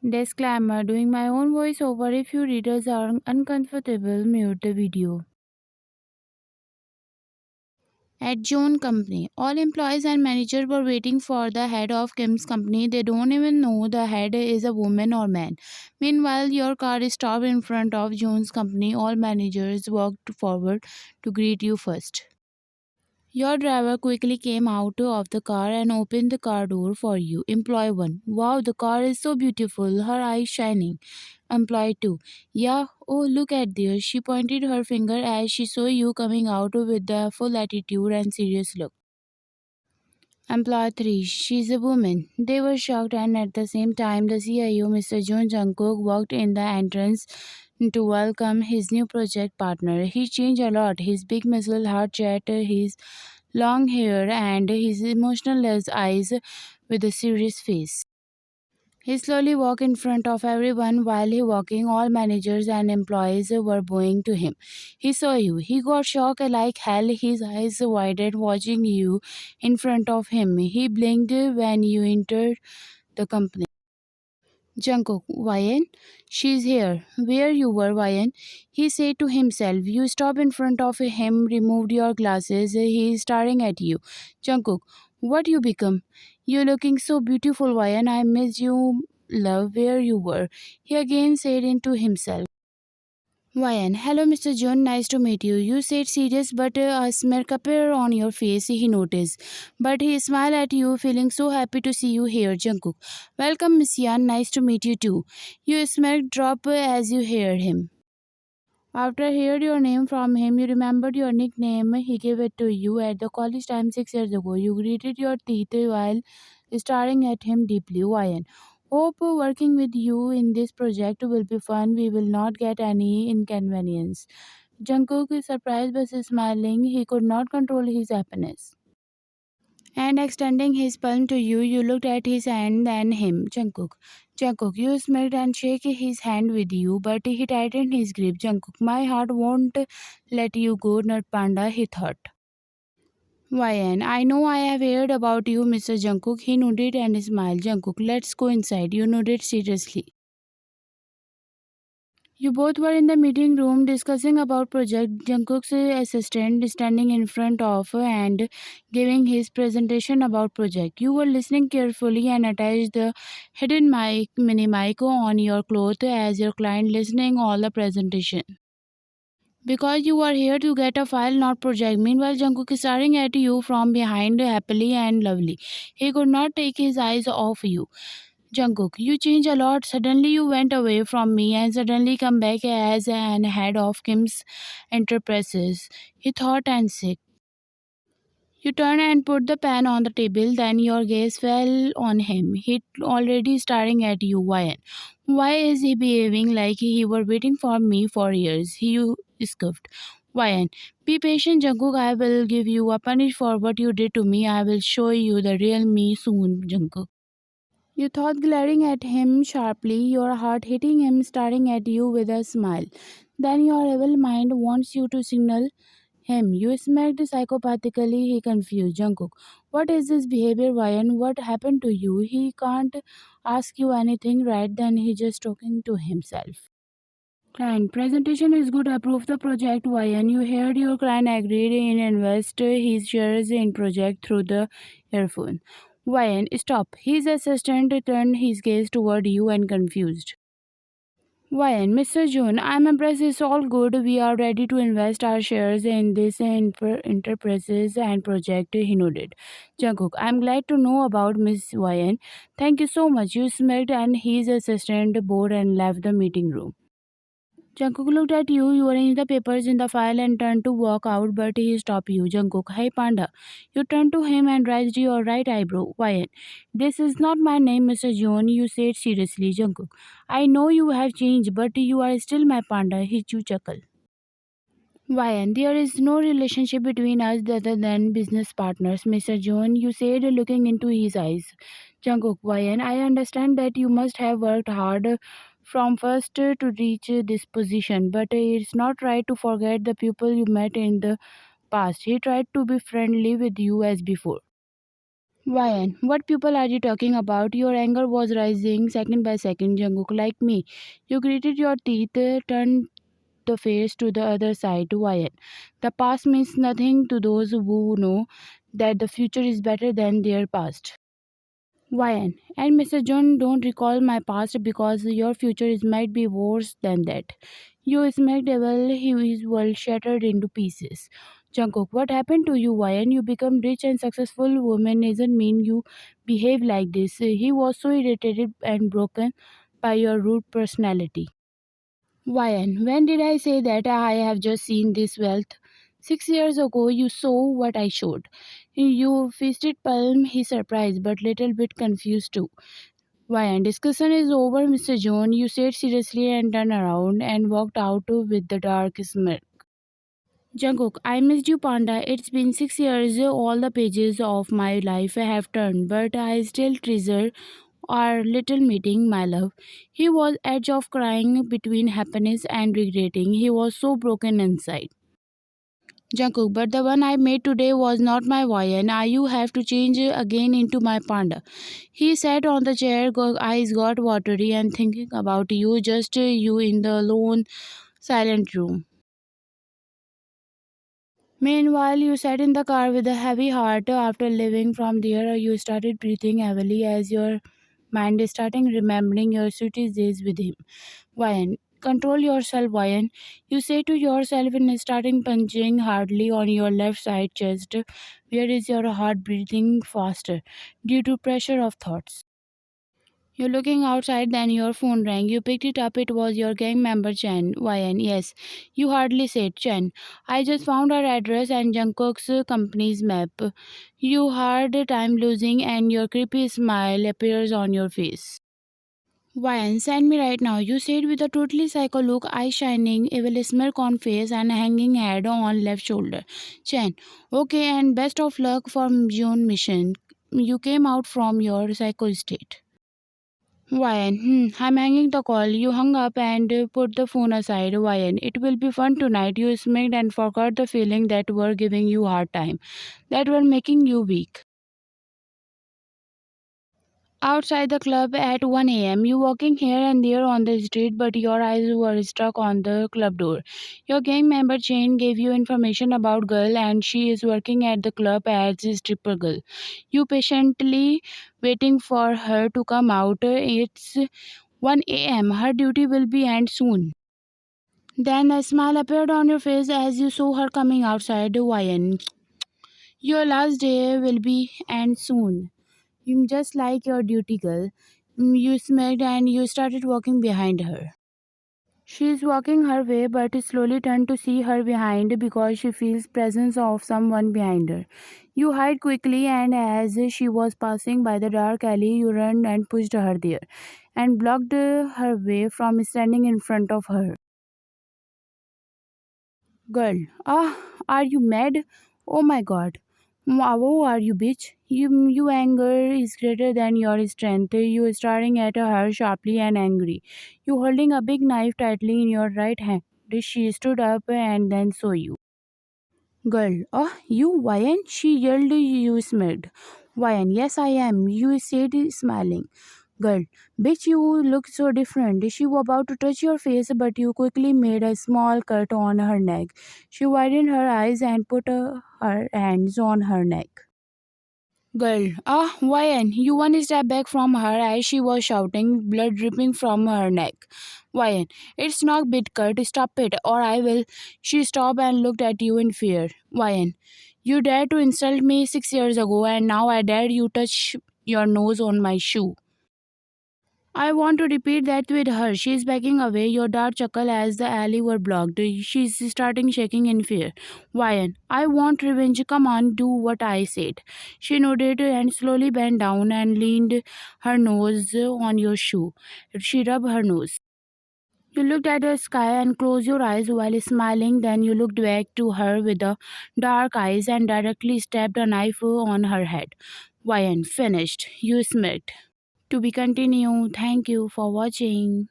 Disclaimer: doing my own voiceover. If you readers are uncomfortable, mute the video. At Jeon company, all employees and managers were waiting for the head of Kim's company. They don't even know the head is a woman or man. Meanwhile, your car is stopped in front of Jeon's company. All managers walked forward to greet you first. Your driver quickly came out of the car and opened the car door for you. Employee 1. Wow, the car is so beautiful, her eyes shining. Employee 2. Yeah, oh, look at there. She pointed her finger as she saw you coming out with the full attitude and serious look. Employee 3. She's a woman. They were shocked, and at the same time, the CIO, Mr. Jungkook, walked in the entrance to welcome his new project partner. He changed a lot. His big muscle hard chat, his long hair, and his emotionless eyes with a serious face. He slowly walked in front of everyone. While he walking, all managers and employees were bowing to him. He saw you. He got shocked like hell, his eyes widened watching you in front of him. He blinked when you entered the company. Jungkook, Ryan, she's here. Where you were, Ryan? He said to himself. You stop in front of him, removed your glasses. He is staring at you. Jungkook, what you become? You looking so beautiful, Ryan. I miss you, love, where you were. He again said into himself. Ryan, hello Mr. John, nice to meet you. You said serious, but a smirk appeared on your face, he noticed. But he smiled at you, feeling so happy to see you here, Jungkook. Welcome, Miss Yan, nice to meet you too. Your smirk dropped as you heard him. After heard your name from him, you remembered your nickname. He gave it to you at the college time 6 years ago. You gritted your teeth while staring at him deeply. Ryan, hope working with you in this project will be fun. We will not get any inconvenience. Jungkook is surprised but smiling. He could not control his happiness. And extending his palm to you, you looked at his hand and him, Jungkook. Jungkook, you smiled and shook his hand with you, but he tightened his grip. Jungkook, my heart won't let you go, Nut Panda, he thought. Ryan, I know I have heard about you, Mr. Jungkook. He nodded and smiled. Jungkook, let's go inside. You nodded seriously. You both were in the meeting room discussing about project. Jungkook's assistant standing in front of and giving his presentation about project. You were listening carefully and attached the hidden mini mic on your cloth as your client listening all the presentation. Because you are here to get a file, not project. Meanwhile, Jungkook is staring at you from behind happily and lovely. He could not take his eyes off you. Jungkook, you changed a lot. Suddenly you went away from me and suddenly come back as an head of Kim's enterprises. He thought and sick. You turned and put the pen on the table, then your gaze fell on him. He already staring at you. Why is he behaving like he were waiting for me for years? You scoffed. Ryan, be patient, Jungkook. I will give you a punish for what you did to me. I will show you the real me soon, Jungkook. You thought, glaring at him sharply, your heart hitting him, staring at you with a smile. Then your evil mind wants you to signal him. You smacked psychopathically. He confused. Jungkook, what is this behavior, Ryan? What happened to you? He can't ask you anything right then. He just talking to himself. Client, presentation is good. Approve the project. Ryan, you heard your client agreed in invest his shares in project through the earphone. Ryan, stop. His assistant turned his gaze toward you and confused. Ryan, Mr. June, I'm impressed. It's all good. We are ready to invest our shares in this enterprises and project, he nodded. Jungkook, I'm glad to know about Miss Ryan. Thank you so much. You smirked and his assistant bowed and left the meeting room. Jungkook looked at you. You arranged the papers in the file and turned to walk out, but he stopped you. Jungkook, hey panda. You turned to him and raised your right eyebrow. Why? This is not my name, Mr. Jeon. You said seriously, Jungkook. I know you have changed, but you are still my panda. He chuckled. Ryan, there is no relationship between us other than business partners, Mr. John. You said, looking into his eyes. Jungkook, Ryan, I understand that you must have worked hard from first to reach this position, but it's not right to forget the people you met in the past. He tried to be friendly with you as before. Ryan, what people are you talking about? Your anger was rising second by second, Jungkook, like me. You gritted your teeth, turned the face to the other side, Ryan. The past means nothing to those who know that the future is better than their past. Ryan, and Mr. John, don't recall my past because your future is might be worse than that. You smacked devil, his world shattered into pieces. Jungkook, what happened to you, Ryan? You become rich and successful woman doesn't mean you behave like this. He was so irritated and broken by your rude personality. Ryan, when did I say that I have just seen this wealth? 6 years ago, you saw what I showed. You feasted palm, he surprised but little bit confused too. Ryan, discussion is over, Mr. John. You said seriously and turned around and walked out with the dark smirk. Jungkook, I missed you, Panda. It's been 6 years. All the pages of my life have turned, but I still treasure our little meeting, my love. He was edge of crying between happiness and regretting. He was so broken inside. Jungkook, but the one I made today was not my Ryan. You have to change again into my panda. He sat on the chair, eyes got watery and thinking about you, just you in the lone, silent room. Meanwhile, you sat in the car with a heavy heart. After leaving from there, you started breathing heavily as your mind is starting remembering your sweetest days with him. Ryan, control yourself, Ryan. You say to yourself and starting punching hardly on your left side chest, where is your heart beating faster due to pressure of thoughts. You're looking outside, then your phone rang. You picked it up. It was your gang member Chen. Ryan, yes. You hardly said Chen. I just found her address and Jungkook's company's map. You hard time losing, and your creepy smile appears on your face. Ryan, send me right now. You said with a totally psycho look, eye shining, evil smirk on face, and hanging head on left shoulder. Chen, okay, and best of luck for Jeon mission. You came out from your psycho state. Ryan, I'm hanging the call. You hung up and put the phone aside. Ryan, it will be fun tonight. You smirked and forgot the feeling that were giving you hard time, that were making you weak. Outside the club at 1 a.m., you walking here and there on the street, but your eyes were stuck on the club door. Your gang member Chain gave you information about girl and she is working at the club as a stripper girl. You patiently waiting for her to come out. It's 1 a.m. Her duty will be end soon. Then a smile appeared on your face as you saw her coming outside. Ryan, your last day will be end soon. You just like your duty girl. You smirked and you started walking behind her. She is walking her way but slowly turned to see her behind because she feels presence of someone behind her. You hide quickly and as she was passing by the dark alley you ran and pushed her there and blocked her way from standing in front of her. Girl, are you mad? Oh my god. Wow, are you bitch? You anger is greater than your strength. You staring at her sharply and angry. You holding a big knife tightly in your right hand. She stood up and then saw you. Girl, you Ryan? She yelled. You smirked. Ryan, yes I am. You said smiling. Girl, bitch, you look so different. She was about to touch your face, but you quickly made a small cut on her neck. She widened her eyes and put her hands on her neck. Girl, Ryan, you one step back from her as she was shouting, blood dripping from her neck. Ryan, it's not bit cut, stop it, or I will. She stopped and looked at you in fear. Ryan, you dared to insult me 6 years ago, and now I dare you touch your nose on my shoe. I want to repeat that with her. She's backing away. Your dart chuckle as the alley were blocked. She's starting shaking in fear. Ryan, I want revenge. Come on, do what I said. She nodded and slowly bent down and leaned her nose on your shoe. She rubbed her nose. You looked at the sky and closed your eyes while smiling. Then you looked back to her with the dark eyes and directly stabbed a knife on her head. Ryan, finished. You smirked. To be continued. Thank you for watching.